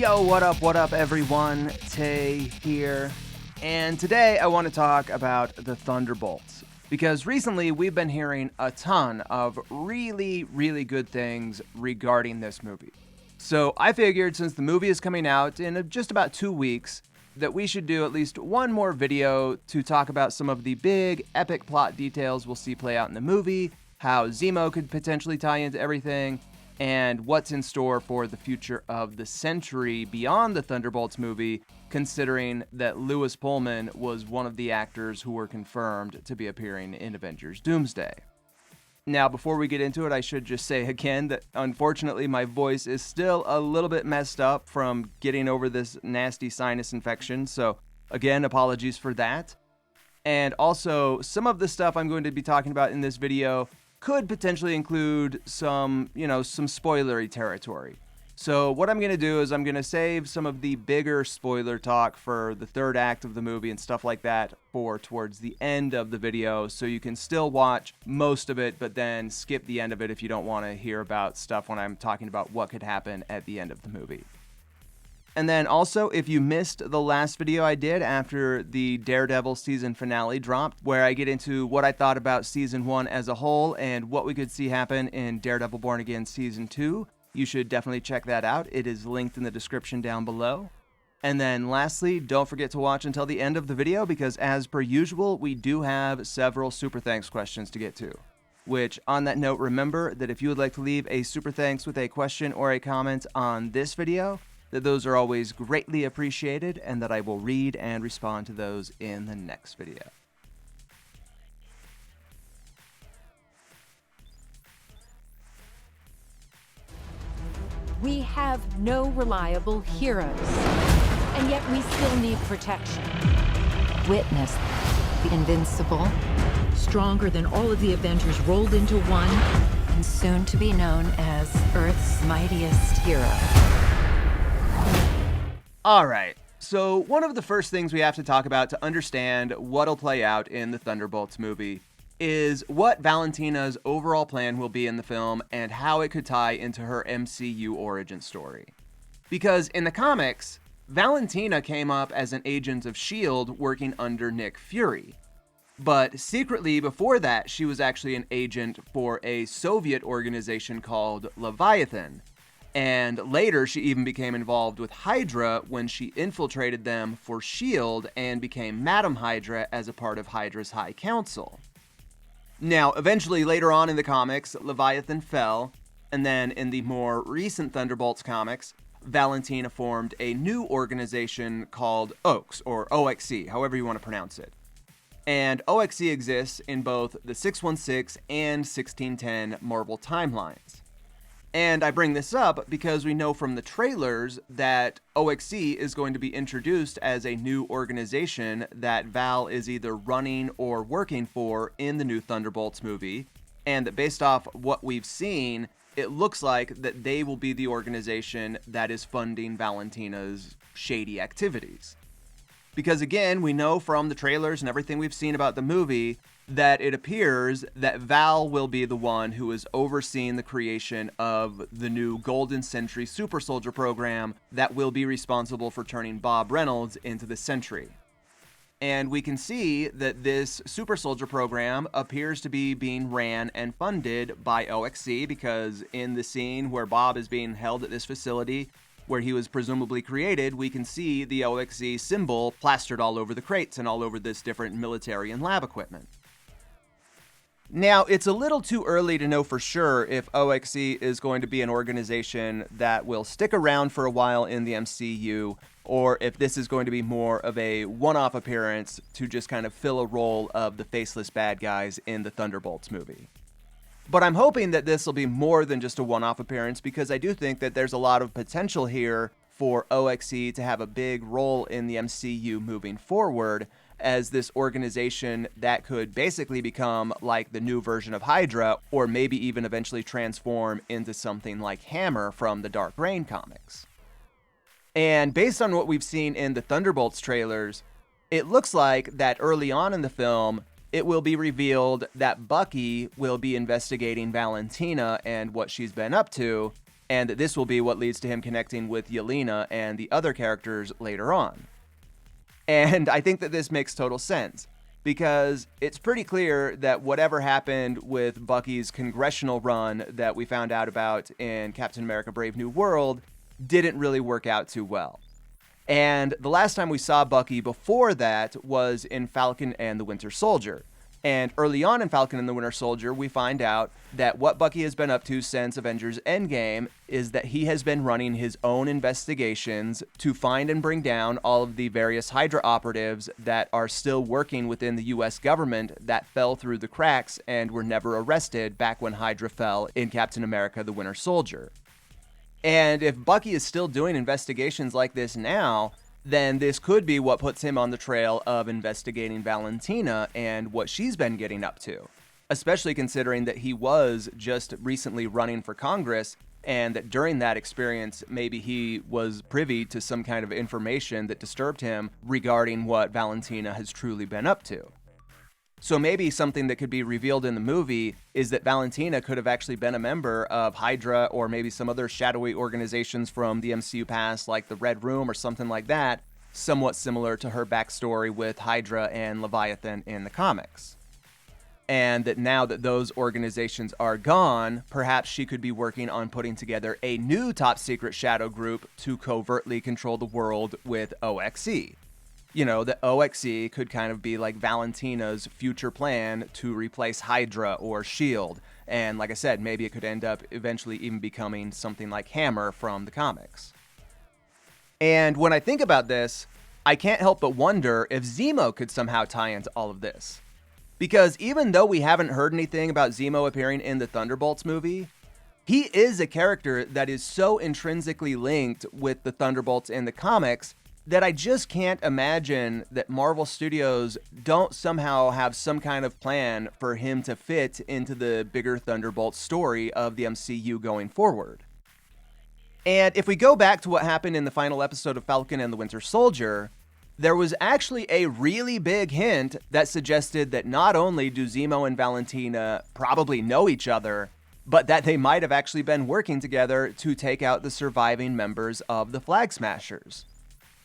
Yo, what up, everyone? Tay here. And today I want to talk about the Thunderbolts. Because recently we've been hearing a ton of really good things regarding this movie. So I figured since the movie is coming out in just about 2 weeks, that we should do at least one more video to talk about some of the big, epic plot details we'll see play out in the movie, how Zemo could potentially tie into everything, and what's in store for the future of the SENTRY beyond the Thunderbolts movie, considering that Lewis Pullman was one of the actors who were confirmed to be appearing in Avengers Doomsday. Now, before we get into it, I should just say again that unfortunately my voice is still a little bit messed up from getting over this nasty sinus infection, so again, apologies for that. And also, some of the stuff I'm going to be talking about in this video could potentially include some spoilery territory. So what I'm going to do is I'm going to save some of the bigger spoiler talk for the third act of the movie and stuff like that for towards the end of the video, so you can still watch most of it, but then skip the end of it if you don't want to hear about stuff when I'm talking about what could happen at the end of the movie. And then also, if you missed the last video I did after the Daredevil season finale dropped, where I get into what I thought about season 1 as a whole and what we could see happen in Daredevil Born Again season 2, you should definitely check that out. It is linked in the description down below. And then lastly, don't forget to watch until the end of the video because as per usual, we do have several super thanks questions to get to. Which, on that note, remember that if you would like to leave a super thanks with a question or a comment on this video, that those are always greatly appreciated and that I will read and respond to those in the next video. We have no reliable heroes, and yet we still need protection. Witness the invincible, stronger than all of the Avengers rolled into one, and soon to be known as Earth's mightiest hero. Alright, so one of the first things we have to talk about to understand what'll play out in the Thunderbolts movie is what Valentina's overall plan will be in the film and how it could tie into her MCU origin story. Because in the comics, Valentina came up as an agent of S.H.I.E.L.D. working under Nick Fury. But secretly before that, she was actually an agent for a Soviet organization called Leviathan. And later, she even became involved with Hydra when she infiltrated them for S.H.I.E.L.D. and became Madam Hydra as a part of Hydra's High Council. Now, eventually, later on in the comics, Leviathan fell, and then in the more recent Thunderbolts comics, Valentina formed a new organization called OXE, or OXE, however you want to pronounce it. And OXE exists in both the 616 and 1610 Marvel timelines. And I bring this up because we know from the trailers that OXE is going to be introduced as a new organization that Val is either running or working for in the new Thunderbolts movie, and that based off what we've seen, it looks like that they will be the organization that is funding Valentina's shady activities. Because again, we know from the trailers and everything we've seen about the movie that it appears that Val will be the one who is overseeing the creation of the new Golden Sentry Super Soldier program that will be responsible for turning Bob Reynolds into the Sentry. And we can see that this Super Soldier program appears to be being ran and funded by OXE because in the scene where Bob is being held at this facility, where he was presumably created, we can see the OXE symbol plastered all over the crates and all over this different military and lab equipment. Now, it's a little too early to know for sure if OXE is going to be an organization that will stick around for a while in the MCU, or if this is going to be more of a one-off appearance to just kind of fill a role of the faceless bad guys in the Thunderbolts movie. But I'm hoping that this will be more than just a one-off appearance because I do think that there's a lot of potential here for OXE to have a big role in the MCU moving forward as this organization that could basically become like the new version of Hydra, or maybe even eventually transform into something like Hammer from the Dark Reign comics. And based on what we've seen in the Thunderbolts trailers, it looks like that early on in the film, it will be revealed that Bucky will be investigating Valentina and what she's been up to, and that this will be what leads to him connecting with Yelena and the other characters later on. And I think that this makes total sense, because it's pretty clear that whatever happened with Bucky's congressional run that we found out about in Captain America Brave New World didn't really work out too well. And the last time we saw Bucky before that was in Falcon and the Winter Soldier. And early on in Falcon and the Winter Soldier, we find out that what Bucky has been up to since Avengers Endgame is that he has been running his own investigations to find and bring down all of the various Hydra operatives that are still working within the US government that fell through the cracks and were never arrested back when Hydra fell in Captain America the Winter Soldier. And if Bucky is still doing investigations like this now, then this could be what puts him on the trail of investigating Valentina and what she's been getting up to, especially considering that he was just recently running for Congress, and that during that experience, maybe he was privy to some kind of information that disturbed him regarding what Valentina has truly been up to. So maybe something that could be revealed in the movie is that Valentina could have actually been a member of Hydra or maybe some other shadowy organizations from the MCU past, like the Red Room or something like that, somewhat similar to her backstory with Hydra and Leviathan in the comics. And that now that those organizations are gone, perhaps she could be working on putting together a new top secret shadow group to covertly control the world with OXE. You know, that OXE could kind of be like Valentina's future plan to replace Hydra or S.H.I.E.L.D. And like I said, maybe it could end up eventually even becoming something like Hammer from the comics. And when I think about this, I can't help but wonder if Zemo could somehow tie into all of this. Because even though we haven't heard anything about Zemo appearing in the Thunderbolts movie, he is a character that is so intrinsically linked with the Thunderbolts in the comics that I just can't imagine that Marvel Studios don't somehow have some kind of plan for him to fit into the bigger Thunderbolts story of the MCU going forward. And if we go back to what happened in the final episode of Falcon and the Winter Soldier, there was actually a really big hint that suggested that not only do Zemo and Valentina probably know each other, but that they might have actually been working together to take out the surviving members of the Flag Smashers.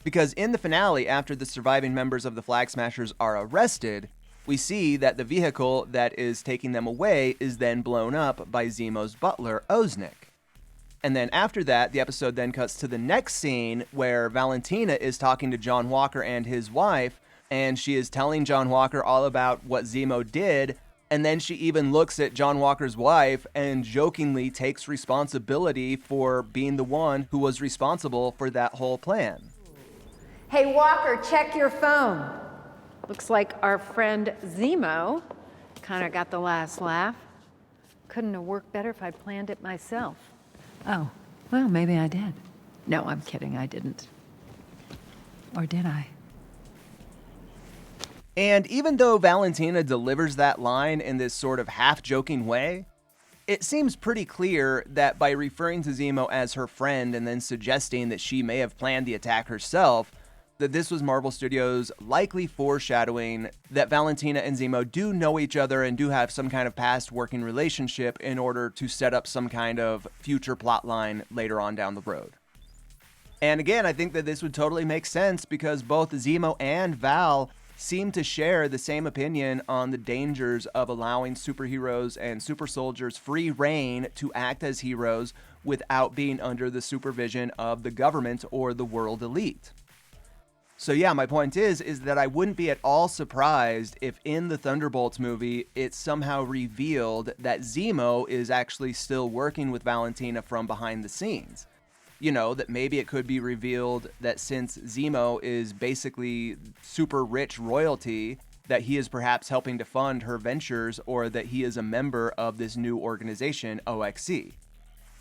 Because in the finale, after the surviving members of the Flag Smashers are arrested, we see that the vehicle that is taking them away is then blown up by Zemo's butler, Oznik. And then after that, the episode then cuts to the next scene where Valentina is talking to John Walker and his wife, and she is telling John Walker all about what Zemo did, and then she even looks at John Walker's wife and jokingly takes responsibility for being the one who was responsible for that whole plan. Hey, Walker, check your phone. Looks like our friend Zemo kind of got the last laugh. Couldn't have worked better if I'd planned it myself. Oh, well, maybe I did. No, I'm kidding, I didn't. Or did I? And even though Valentina delivers that line in this sort of half-joking way, it seems pretty clear that by referring to Zemo as her friend and then suggesting that she may have planned the attack herself, that this was Marvel Studios likely foreshadowing that Valentina and Zemo do know each other and do have some kind of past working relationship in order to set up some kind of future plot line later on down the road. And again, I think that this would totally make sense because both Zemo and Val seem to share the same opinion on the dangers of allowing superheroes and super soldiers free reign to act as heroes without being under the supervision of the government or the world elite. So yeah, my point is that I wouldn't be at all surprised if in the Thunderbolts movie, it's somehow revealed that Zemo is actually still working with Valentina from behind the scenes. You know, that maybe it could be revealed that since Zemo is basically super rich royalty, that he is perhaps helping to fund her ventures, or that he is a member of this new organization, OXE.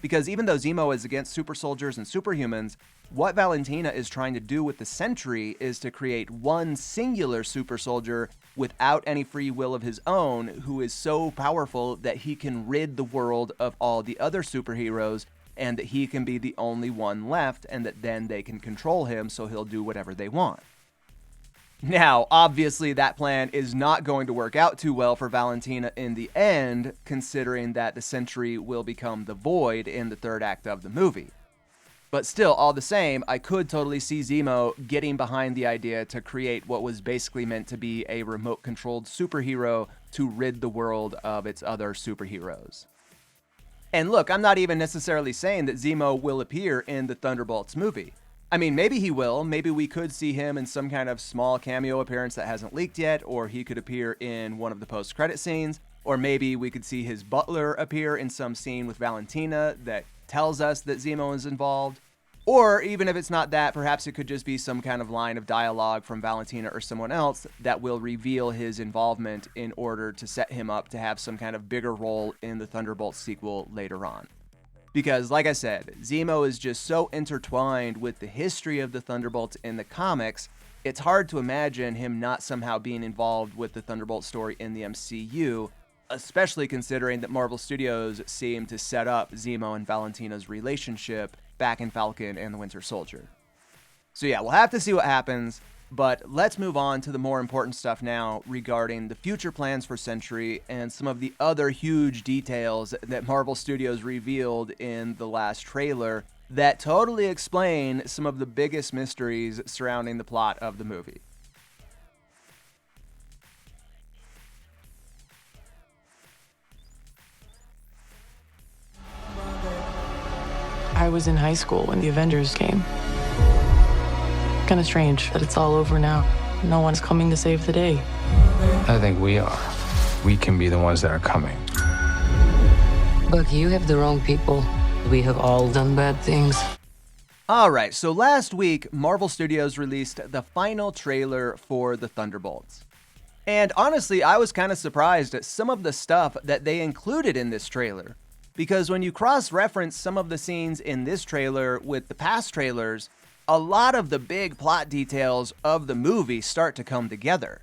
Because even though Zemo is against super soldiers and superhumans, what Valentina is trying to do with the SENTRY is to create one singular super soldier without any free will of his own, who is so powerful that he can rid the world of all the other superheroes, and that he can be the only one left, and that then they can control him so he'll do whatever they want. Now, obviously, that plan is not going to work out too well for Valentina in the end, considering that the Sentry will become the Void in the third act of the movie. But still, all the same, I could totally see Zemo getting behind the idea to create what was basically meant to be a remote-controlled superhero to rid the world of its other superheroes. And look, I'm not even necessarily saying that Zemo will appear in the Thunderbolts movie. I mean, maybe he will. Maybe we could see him in some kind of small cameo appearance that hasn't leaked yet, or he could appear in one of the post-credit scenes, or maybe we could see his butler appear in some scene with Valentina that tells us that Zemo is involved. Or even if it's not that, perhaps it could just be some kind of line of dialogue from Valentina or someone else that will reveal his involvement in order to set him up to have some kind of bigger role in the Thunderbolts sequel later on. Because, like I said, Zemo is just so intertwined with the history of the Thunderbolts in the comics, it's hard to imagine him not somehow being involved with the Thunderbolt story in the MCU, especially considering that Marvel Studios seem to set up Zemo and Valentina's relationship back in Falcon and the Winter Soldier. So yeah, we'll have to see what happens, but let's move on to the more important stuff now regarding the future plans for Sentry and some of the other huge details that Marvel Studios revealed in the last trailer that totally explain some of the biggest mysteries surrounding the plot of the movie. I was in high school when the Avengers came. Kind of strange that it's all over now. No one's coming to save the day. I think we are. We can be the ones that are coming. Buck, you have the wrong people. We have all done bad things. Alright, so last week, Marvel Studios released the final trailer for the Thunderbolts. And honestly, I was kind of surprised at some of the stuff that they included in this trailer. Because when you cross-reference some of the scenes in this trailer with the past trailers, a lot of the big plot details of the movie start to come together.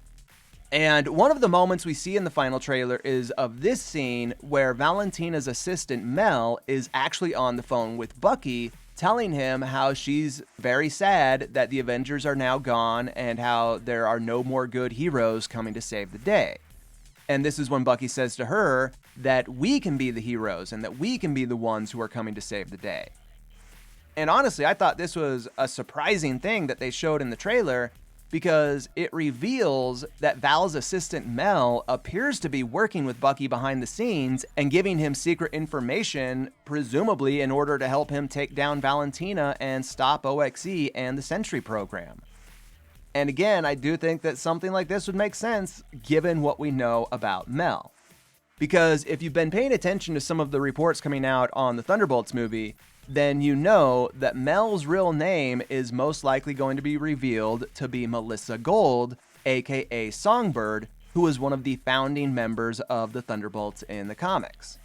And one of the moments we see in the final trailer is of this scene where Valentina's assistant Mel is actually on the phone with Bucky, telling him how she's very sad that the Avengers are now gone and how there are no more good heroes coming to save the day. And this is when Bucky says to her that we can be the heroes and that we can be the ones who are coming to save the day. And honestly, I thought this was a surprising thing that they showed in the trailer because it reveals that Val's assistant Mel appears to be working with Bucky behind the scenes and giving him secret information, presumably in order to help him take down Valentina and stop OXE and the Sentry program. And again, I do think that something like this would make sense given what we know about Mel. Because if you've been paying attention to some of the reports coming out on the Thunderbolts movie, then you know that Mel's real name is most likely going to be revealed to be Melissa Gold, aka Songbird, who is one of the founding members of the Thunderbolts in the comics.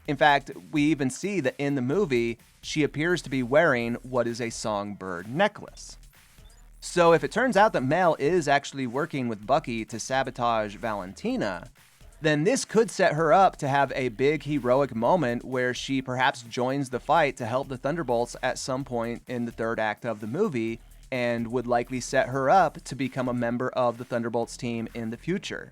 In fact, we even see that in the movie, she appears to be wearing what is a Songbird necklace. So if it turns out that Mel is actually working with Bucky to sabotage Valentina, then this could set her up to have a big heroic moment where she perhaps joins the fight to help the Thunderbolts at some point in the third act of the movie, and would likely set her up to become a member of the Thunderbolts team in the future.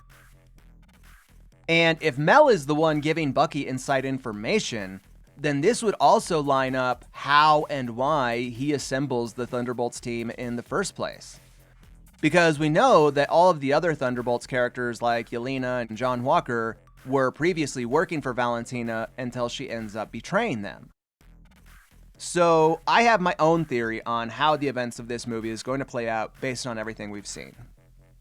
And if Mel is the one giving Bucky inside information, then this would also line up how and why he assembles the Thunderbolts team in the first place. Because we know that all of the other Thunderbolts characters like Yelena and John Walker were previously working for Valentina until she ends up betraying them. So I have my own theory on how the events of this movie is going to play out based on everything we've seen.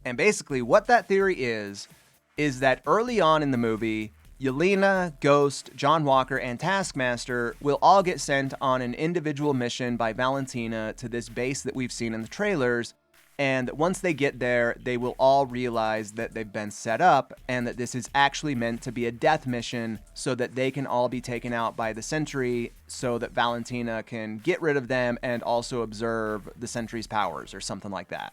And basically what that theory is that early on in the movie, Yelena, Ghost, John Walker, and Taskmaster will all get sent on an individual mission by Valentina to this base that we've seen in the trailers, and once they get there, they will all realize that they've been set up and that this is actually meant to be a death mission so that they can all be taken out by the Sentry so that Valentina can get rid of them and also observe the Sentry's powers or something like that.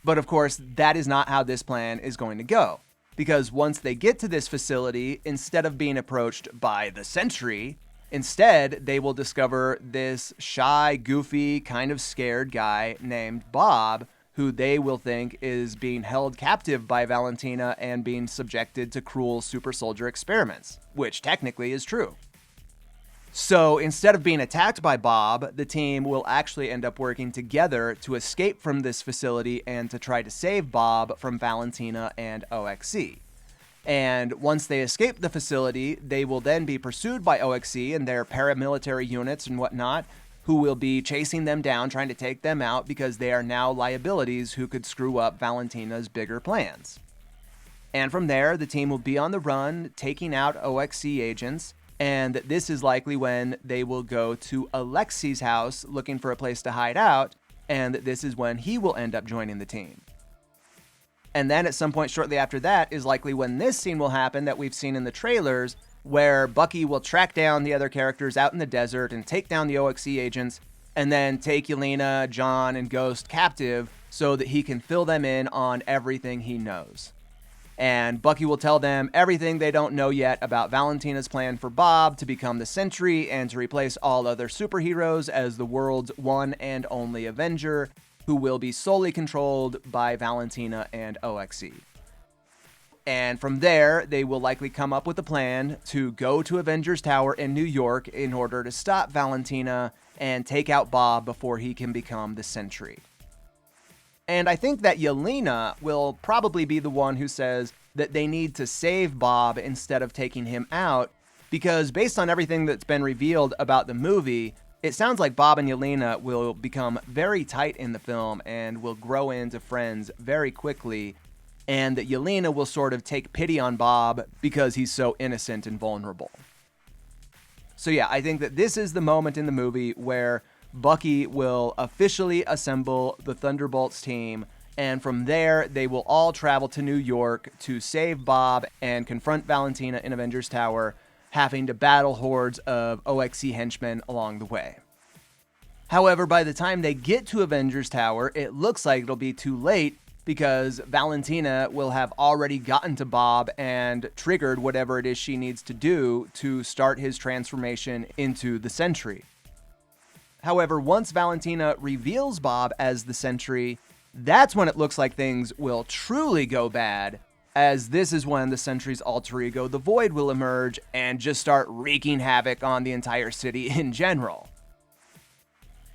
But of course, that is not how this plan is going to go. Because once they get to this facility, instead of being approached by the Sentry, instead they will discover this shy, goofy, kind of scared guy named Bob who they will think is being held captive by Valentina and being subjected to cruel super soldier experiments, which technically is true. So instead of being attacked by Bob, the team will actually end up working together to escape from this facility and to try to save Bob from Valentina and OXC. And once they escape the facility, they will then be pursued by OXC and their paramilitary units and whatnot, who will be chasing them down, trying to take them out because they are now liabilities who could screw up Valentina's bigger plans. And from there, the team will be on the run, taking out OXC agents, and this is likely when they will go to Alexi's house looking for a place to hide out, and this is when he will end up joining the team. And then at some point shortly after that is likely when this scene will happen that we've seen in the trailers, where Bucky will track down the other characters out in the desert and take down the OXC agents, and then take Yelena, John, and Ghost captive so that he can fill them in on everything he knows. And Bucky will tell them everything they don't know yet about Valentina's plan for Bob to become the Sentry and to replace all other superheroes as the world's one and only Avenger, who will be solely controlled by Valentina and OXC. And from there, they will likely come up with a plan to go to Avengers Tower in New York in order to stop Valentina and take out Bob before he can become the Sentry. And I think that Yelena will probably be the one who says that they need to save Bob instead of taking him out, because based on everything that's been revealed about the movie, it sounds like Bob and Yelena will become very tight in the film and will grow into friends very quickly, and that Yelena will sort of take pity on Bob because he's so innocent and vulnerable. So yeah, I think that this is the moment in the movie where Bucky will officially assemble the Thunderbolts team, and from there, they will all travel to New York to save Bob and confront Valentina in Avengers Tower, having to battle hordes of OXC henchmen along the way. However, by the time they get to Avengers Tower, it looks like it'll be too late because Valentina will have already gotten to Bob and triggered whatever it is she needs to do to start his transformation into the Sentry. However, once Valentina reveals Bob as the Sentry, that's when it looks like things will truly go bad, as this is when the Sentry's alter ego, the Void, will emerge and just start wreaking havoc on the entire city in general.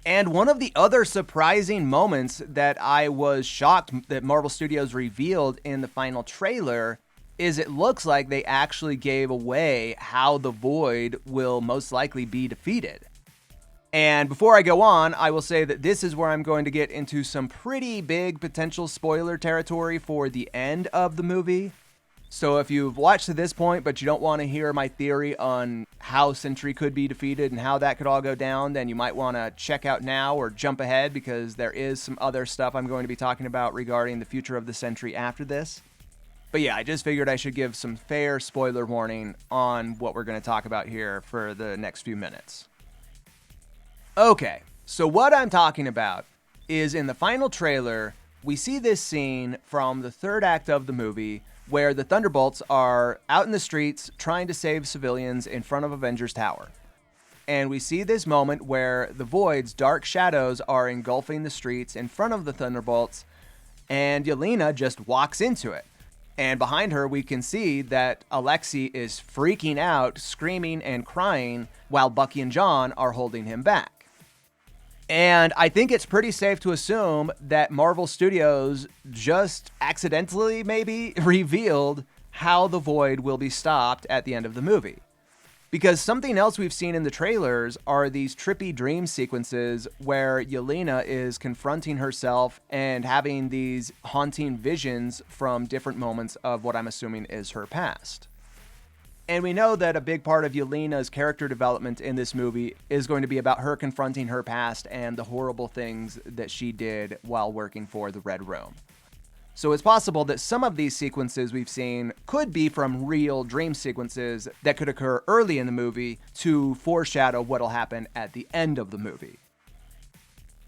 And one of the other surprising moments that I was shocked that Marvel Studios revealed in the final trailer is it looks like they actually gave away how the Void will most likely be defeated. And before I go on, I will say that this is where I'm going to get into some pretty big potential spoiler territory for the end of the movie. So if you've watched to this point, but you don't want to hear my theory on how Sentry could be defeated and how that could all go down, then you might want to check out now or jump ahead, because there is some other stuff I'm going to be talking about regarding the future of the Sentry after this. But yeah, I just figured I should give some fair spoiler warning on what we're going to talk about here for the next few minutes. Okay, so what I'm talking about is in the final trailer, we see this scene from the third act of the movie where the Thunderbolts are out in the streets trying to save civilians in front of Avengers Tower. And we see this moment where the Void's dark shadows are engulfing the streets in front of the Thunderbolts, and Yelena just walks into it. And behind her, we can see that Alexei is freaking out, screaming and crying, while Bucky and John are holding him back. And I think it's pretty safe to assume that Marvel Studios just accidentally maybe revealed how the Void will be stopped at the end of the movie. Because something else we've seen in the trailers are these trippy dream sequences where Yelena is confronting herself and having these haunting visions from different moments of what I'm assuming is her past. And we know that a big part of Yelena's character development in this movie is going to be about her confronting her past and the horrible things that she did while working for the Red Room. So it's possible that some of these sequences we've seen could be from real dream sequences that could occur early in the movie to foreshadow what'll happen at the end of the movie.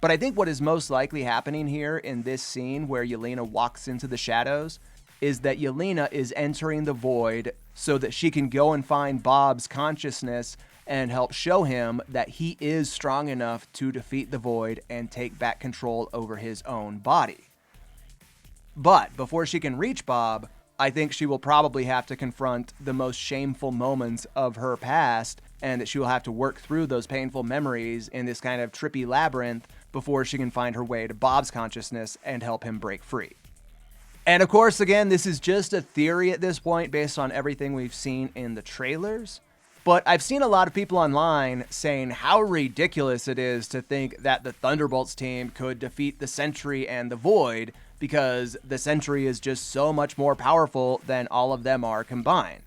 But I think what is most likely happening here in this scene where Yelena walks into the shadows is that Yelena is entering the Void so that she can go and find Bob's consciousness and help show him that he is strong enough to defeat the Void and take back control over his own body. But before she can reach Bob, I think she will probably have to confront the most shameful moments of her past, and that she will have to work through those painful memories in this kind of trippy labyrinth before she can find her way to Bob's consciousness and help him break free. And of course, again, this is just a theory at this point based on everything we've seen in the trailers. But I've seen a lot of people online saying how ridiculous it is to think that the Thunderbolts team could defeat the Sentry and the Void, because the Sentry is just so much more powerful than all of them are combined.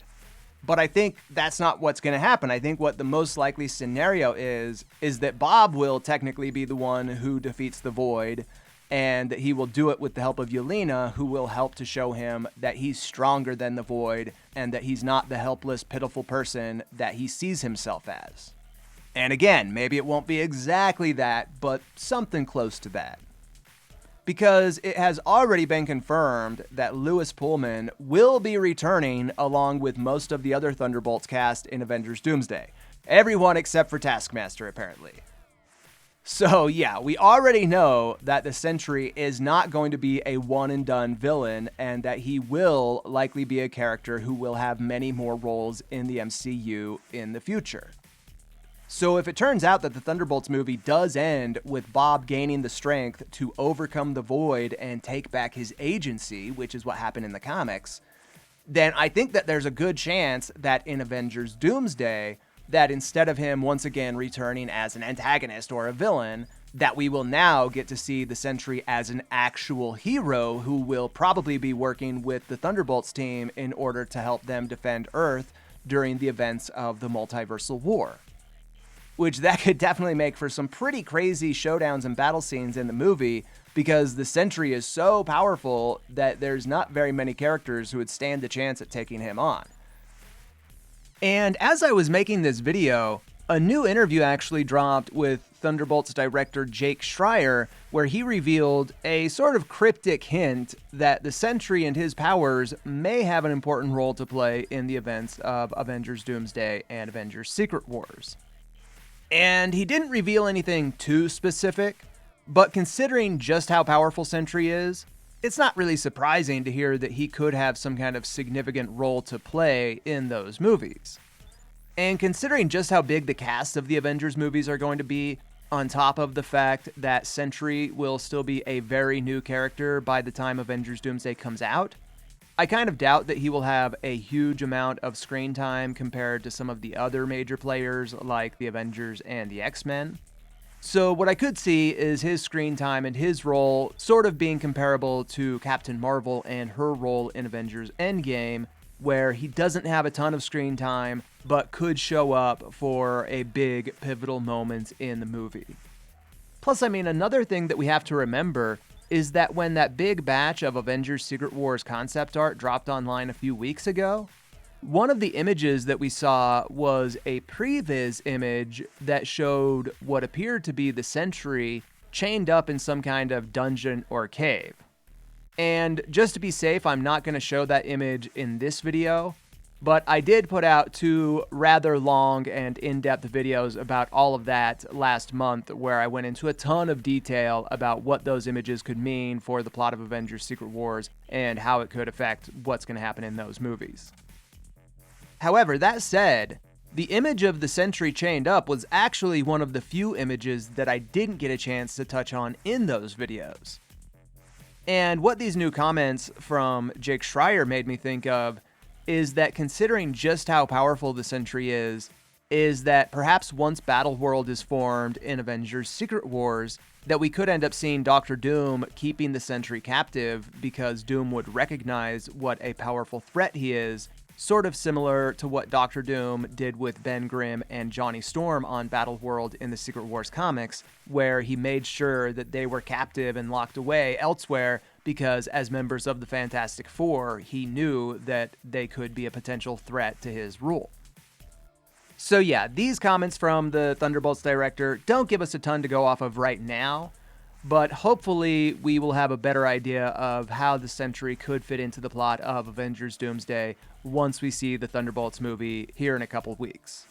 But I think that's not what's going to happen. I think what the most likely scenario is that Bob will technically be the one who defeats the Void, and that he will do it with the help of Yelena, who will help to show him that he's stronger than the Void, and that he's not the helpless, pitiful person that he sees himself as. And again, maybe it won't be exactly that, but something close to that. Because it has already been confirmed that Lewis Pullman will be returning along with most of the other Thunderbolts cast in Avengers Doomsday. Everyone except for Taskmaster, apparently. So yeah, we already know that the Sentry is not going to be a one-and-done villain, and that he will likely be a character who will have many more roles in the MCU in the future. So if it turns out that the Thunderbolts movie does end with Bob gaining the strength to overcome the Void and take back his agency, which is what happened in the comics, then I think that there's a good chance that in Avengers Doomsday, that instead of him once again returning as an antagonist or a villain, that we will now get to see the Sentry as an actual hero who will probably be working with the Thunderbolts team in order to help them defend Earth during the events of the Multiversal War. Which that could definitely make for some pretty crazy showdowns and battle scenes in the movie, because the Sentry is so powerful that there's not very many characters who would stand a chance at taking him on. And as I was making this video, a new interview actually dropped with Thunderbolts director Jake Schreier, where he revealed a sort of cryptic hint that the Sentry and his powers may have an important role to play in the events of Avengers Doomsday and Avengers Secret Wars. And he didn't reveal anything too specific, but considering just how powerful Sentry is, it's not really surprising to hear that he could have some kind of significant role to play in those movies. And considering just how big the cast of the Avengers movies are going to be, on top of the fact that Sentry will still be a very new character by the time Avengers Doomsday comes out, I kind of doubt that he will have a huge amount of screen time compared to some of the other major players like the Avengers and the X-Men. So what I could see is his screen time and his role sort of being comparable to Captain Marvel and her role in Avengers Endgame, where he doesn't have a ton of screen time, but could show up for a big pivotal moment in the movie. Plus, I mean, another thing that we have to remember is that when that big batch of Avengers Secret Wars concept art dropped online a few weeks ago, one of the images that we saw was a previs image that showed what appeared to be the Sentry chained up in some kind of dungeon or cave. And just to be safe, I'm not going to show that image in this video, but I did put out 2 rather long and in-depth videos about all of that last month, where I went into a ton of detail about what those images could mean for the plot of Avengers Secret Wars and how it could affect what's going to happen in those movies. However, that said, the image of the Sentry chained up was actually one of the few images that I didn't get a chance to touch on in those videos. And what these new comments from Jake Schreier made me think of is that considering just how powerful the Sentry is that perhaps once Battleworld is formed in Avengers Secret Wars, that we could end up seeing Doctor Doom keeping the Sentry captive because Doom would recognize what a powerful threat he is, sort of similar to what Doctor Doom did with Ben Grimm and Johnny Storm on Battleworld in the Secret Wars comics, where he made sure that they were captive and locked away elsewhere because as members of the Fantastic Four, he knew that they could be a potential threat to his rule. So yeah, these comments from the Thunderbolts director don't give us a ton to go off of right now, but hopefully we will have a better idea of how the Sentry could fit into the plot of Avengers Doomsday once we see the Thunderbolts movie here in a couple weeks.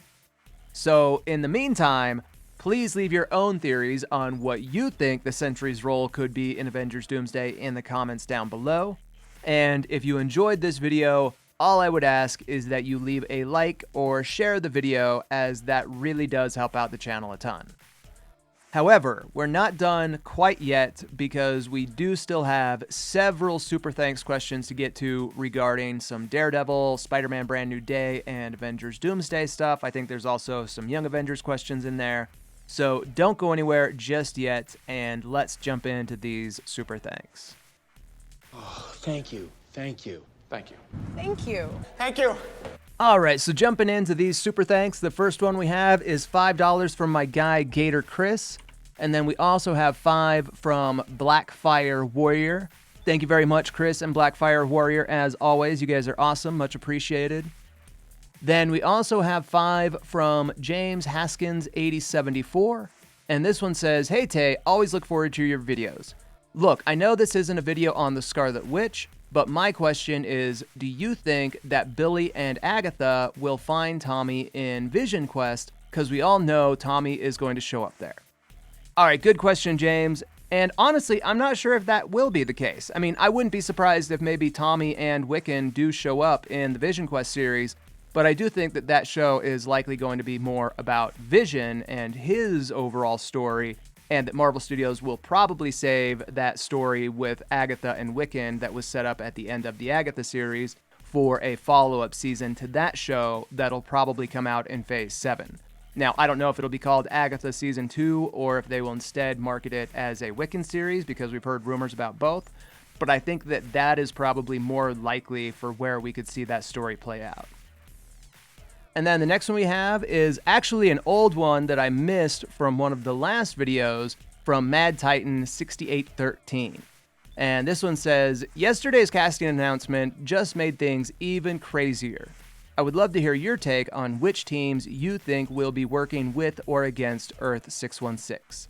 So in the meantime, Please leave your own theories on what you think the Sentry's role could be in Avengers Doomsday in the comments down below. And if you enjoyed this video, all I would ask is that you leave a like or share the video, as that really does help out the channel a ton. However, we're not done quite yet, because we do still have several super thanks questions to get to regarding some Daredevil, Spider-Man Brand New Day, and Avengers Doomsday stuff. I think there's also some Young Avengers questions in there. So don't go anywhere just yet, and let's jump into these super thanks. Oh, thank you. Thank you. Thank you. Thank you. Thank you. All right, so jumping into these super thanks, the first one we have is $5 from my guy Gator Chris, and then we also have 5 from Blackfire Warrior. Thank you very much, Chris and Blackfire Warrior, as always. You guys are awesome, much appreciated. Then we also have 5 from James Haskins 8074, and this one says, "Hey Tay, always look forward to your videos. Look, I know this isn't a video on the Scarlet Witch, but my question is, do you think that Billy and Agatha will find Tommy in Vision Quest? Because we all know Tommy is going to show up there." All right, good question, James. And honestly, I'm not sure if that will be the case. I mean, I wouldn't be surprised if maybe Tommy and Wiccan do show up in the Vision Quest series, but I do think that that show is likely going to be more about Vision and his overall story, and that Marvel Studios will probably save that story with Agatha and Wiccan that was set up at the end of the Agatha series for a follow-up season to that show that'll probably come out in Phase 7. Now, I don't know if it'll be called Agatha Season 2 or if they will instead market it as a Wiccan series, because we've heard rumors about both, but I think that that is probably more likely for where we could see that story play out. And then the next one we have is actually an old one that I missed from one of the last videos from Mad Titan 6813. And this one says, "Yesterday's casting announcement just made things even crazier. I would love to hear your take on which teams you think will be working with or against Earth 616.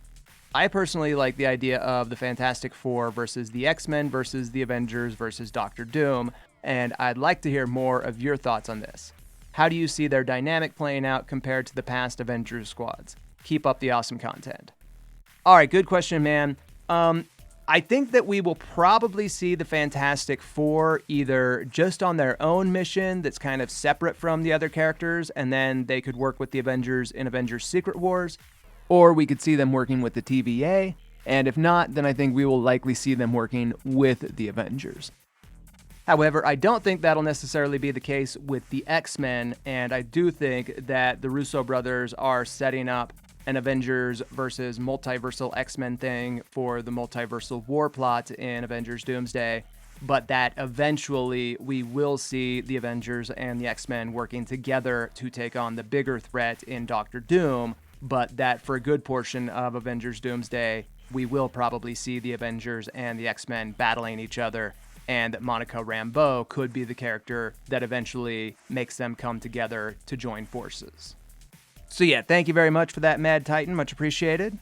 I personally like the idea of the Fantastic Four versus the X-Men versus the Avengers versus Doctor Doom, and I'd like to hear more of your thoughts on this. How do you see their dynamic playing out compared to the past Avengers squads? Keep up the awesome content." All right, good question, man. I think that we will probably see the Fantastic Four either just on their own mission that's kind of separate from the other characters, and then they could work with the Avengers in Avengers Secret Wars, or we could see them working with the TVA, and if not, then I think we will likely see them working with the Avengers. However, I don't think that'll necessarily be the case with the X-Men, and I do think that the Russo brothers are setting up an Avengers versus multiversal X-Men thing for the multiversal war plot in Avengers Doomsday, but that eventually we will see the Avengers and the X-Men working together to take on the bigger threat in Doctor Doom, but that for a good portion of Avengers Doomsday, we will probably see the Avengers and the X-Men battling each other, and that Monica Rambeau could be the character that eventually makes them come together to join forces. So yeah, thank you very much for that, Mad Titan. Much appreciated.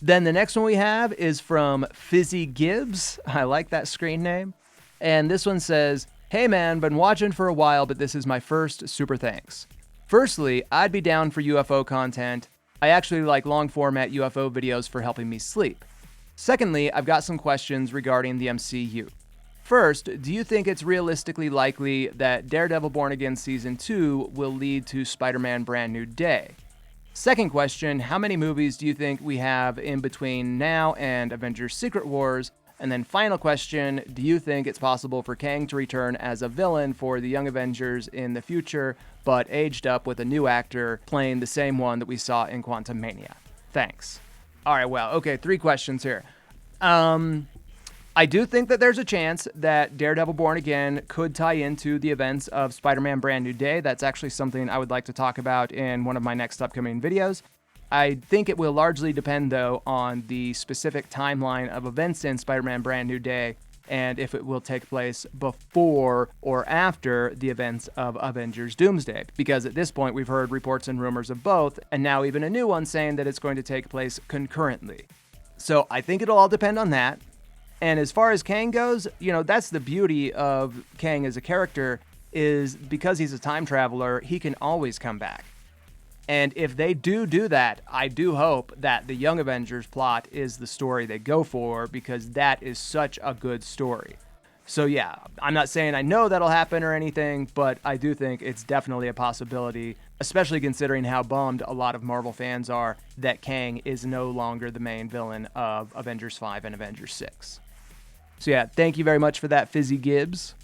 Then the next one we have is from Fizzy Gibbs. I like that screen name. And this one says, "Hey man, been watching for a while, but this is my first super thanks. Firstly, I'd be down for UFO content. I actually like long format UFO videos for helping me sleep. Secondly, I've got some questions regarding the MCU. First, do you think it's realistically likely that Daredevil Born Again Season 2 will lead to Spider-Man Brand New Day? Second question, how many movies do you think we have in between now and Avengers Secret Wars? And then final question, do you think it's possible for Kang to return as a villain for the Young Avengers in the future, but aged up with a new actor playing the same one that we saw in Quantumania? Thanks." All right, well, okay, 3 questions here. I do think that there's a chance that Daredevil Born Again could tie into the events of Spider-Man Brand New Day. That's actually something I would like to talk about in one of my next upcoming videos. I think it will largely depend, though, on the specific timeline of events in Spider-Man Brand New Day, and if it will take place before or after the events of Avengers Doomsday. Because at this point, we've heard reports and rumors of both, and now even a new one saying that it's going to take place concurrently. So I think it'll all depend on that. And as far as Kang goes, you know, that's the beauty of Kang as a character, is because he's a time traveler, he can always come back. And if they do that, I do hope that the Young Avengers plot is the story they go for, because that is such a good story. So yeah, I'm not saying I know that'll happen or anything, but I do think it's definitely a possibility, especially considering how bummed a lot of Marvel fans are that Kang is no longer the main villain of Avengers 5 and Avengers 6. So yeah, thank you very much for that, Fizzy Gibbs.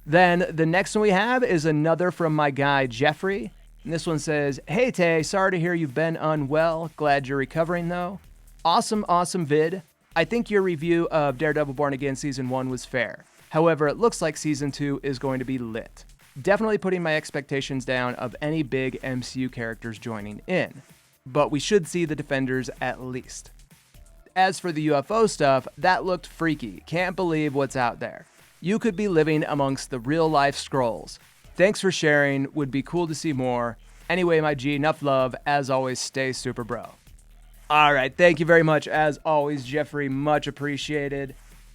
Then the next one we have is another from my guy, Jeffrey. And this one says, "Hey Tay, sorry to hear you've been unwell. Glad you're recovering though. Awesome vid. I think your review of Daredevil Born Again Season 1 was fair. However, it looks like Season 2 is going to be lit. Definitely putting my expectations down of any big MCU characters joining in. But we should see the Defenders at least. As for the UFO stuff, that looked freaky. Can't believe what's out there. You could be living amongst the real-life Skrulls. Thanks for sharing. Would be cool to see more. Anyway, my G, enough love. As always, stay super bro." All right, thank you very much. As always, Jeffrey, much appreciated.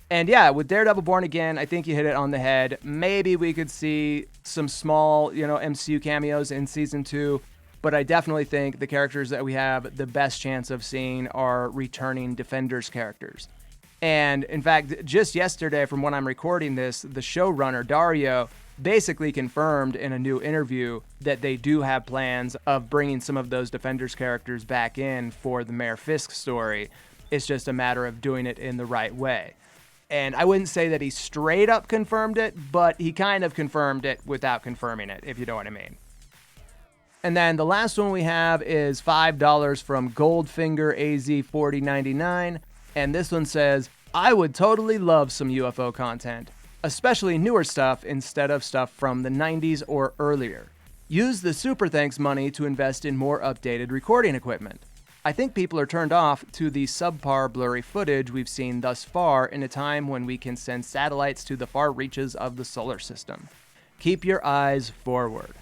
And yeah, with Daredevil Born Again, I think you hit it on the head. Maybe we could see some small, MCU cameos in Season 2, but I definitely think the characters that we have the best chance of seeing are returning Defenders characters. And in fact, just yesterday, from when I'm recording this, the showrunner, Dario, basically confirmed in a new interview that they do have plans of bringing some of those Defenders characters back in for the Mayor Fisk story. It's just a matter of doing it in the right way. And I wouldn't say that he straight up confirmed it, but he kind of confirmed it without confirming it, if you know what I mean. And then the last one we have is $5 from Goldfinger AZ4099. And this one says, "I would totally love some UFO content, especially newer stuff instead of stuff from the 90s or earlier. Use the Super Thanks money to invest in more updated recording equipment. I think people are turned off to the subpar blurry footage we've seen thus far in a time when we can send satellites to the far reaches of the solar system. Keep your eyes forward."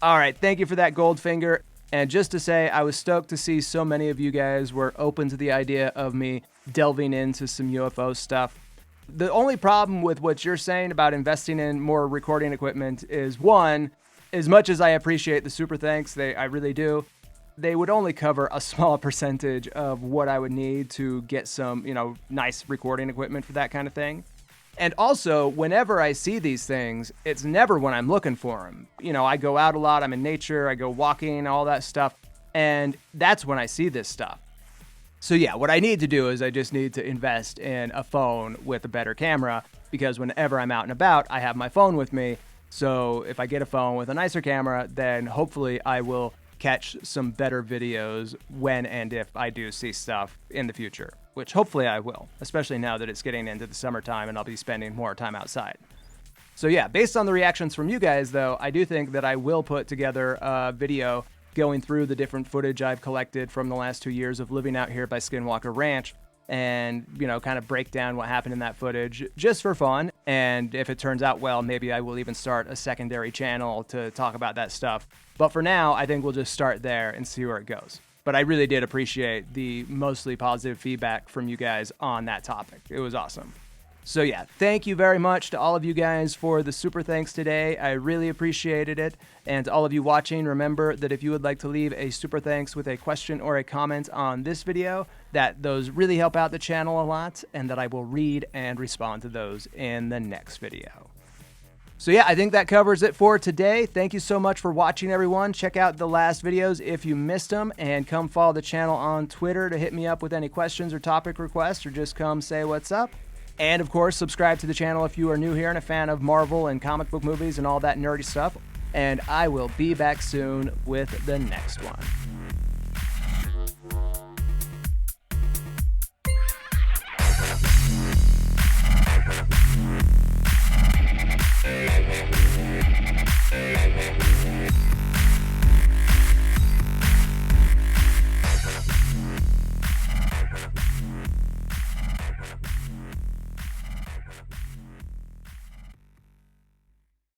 All right, thank you for that, Goldfinger. And just to say, I was stoked to see so many of you guys were open to the idea of me delving into some UFO stuff. The only problem with what you're saying about investing in more recording equipment is, one, as much as I appreciate the super thanks, I really do, they would only cover a small percentage of what I would need to get some, nice recording equipment for that kind of thing. And also, whenever I see these things, it's never when I'm looking for them. I go out a lot, I'm in nature, I go walking, all that stuff, and that's when I see this stuff. So yeah, what I need to do is I just need to invest in a phone with a better camera, because whenever I'm out and about, I have my phone with me. So if I get a phone with a nicer camera, then hopefully I will catch some better videos when and if I do see stuff in the future, which hopefully I will, especially now that it's getting into the summertime and I'll be spending more time outside. So yeah, based on the reactions from you guys though, I do think that I will put together a video going through the different footage I've collected from the last 2 years of living out here by Skinwalker Ranch and, kind of break down what happened in that footage just for fun. And if it turns out well, maybe I will even start a secondary channel to talk about that stuff. But for now, I think we'll just start there and see where it goes. But I really did appreciate the mostly positive feedback from you guys on that topic. It was awesome. So yeah, thank you very much to all of you guys for the super thanks today. I really appreciated it. And to all of you watching, remember that if you would like to leave a super thanks with a question or a comment on this video, that those really help out the channel a lot, and that I will read and respond to those in the next video. So yeah, I think that covers it for today. Thank you so much for watching, everyone. Check out the last videos if you missed them, and come follow the channel on Twitter to hit me up with any questions or topic requests, or just come say what's up. And of course, subscribe to the channel if you are new here and a fan of Marvel and comic book movies and all that nerdy stuff. And I will be back soon with the next one.